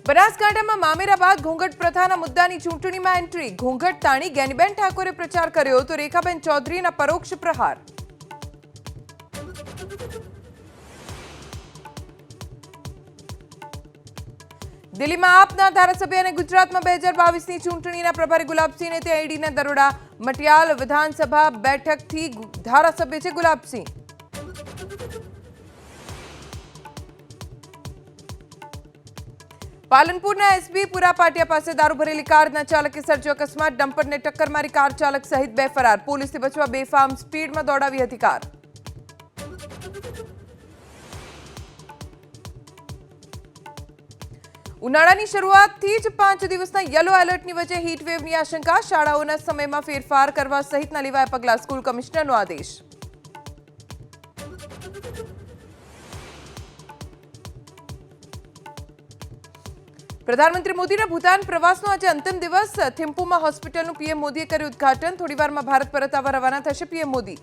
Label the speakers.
Speaker 1: બનાસકાંઠામાં મામેરા બાદ ઘૂંઘટ પ્રથાના મુદ્દાની ચૂંટણીમાં એન્ટ્રી. ઘૂંઘટ તાણી જ્ઞાનીબેન ઠાકોરે પ્રચાર કર્યો તો રેખાબેન ચૌધરીના પરોક્ષ પ્રહાર. દિલ્હીમાં આપના ધારાસભ્ય અને ગુજરાતમાં 2022ની ચૂંટણીના પ્રભારી ગુલાબસિંહને ત્યાં ઈડીના દરોડા. મટિયાલ વિધાનસભા બેઠકથી ધારાસભ્ય છે ગુલાબસિંહ. પાલનપુરના એસબી પુરા પાટિયા પાસે દારૂ ભરેલી કારના ચાલકે સર્જ્યો અકસ્માત. ડમ્પરને ટક્કર મારી કાર ચાલક સહિત 2 ફરાર. પોલીસથી બચવા બેફામ સ્પીડમાં દોડાવી હતી કાર. ઉનાળાની શરૂઆતથી જ 5 દિવસના યલો એલર્ટની વચ્ચે હીટવેવની આશંકા. શાળાઓના સમયમાં ફેરફાર કરવા સહિતના લેવાયા પગલાં. સ્કૂલ કમિશનરનો આદેશ. પ્રધાનમંત્રી મોદીના ભૂતાન પ્રવાસનો આજે અંતિમ દિવસ. થિમ્પુમાં હોસ્પિટલનું પીએમ મોદીએ કર્યું ઉદ્ઘાટન. થોડીવારમાં ભારત પરત આવવા રવાના થશે પીએમ મોદી.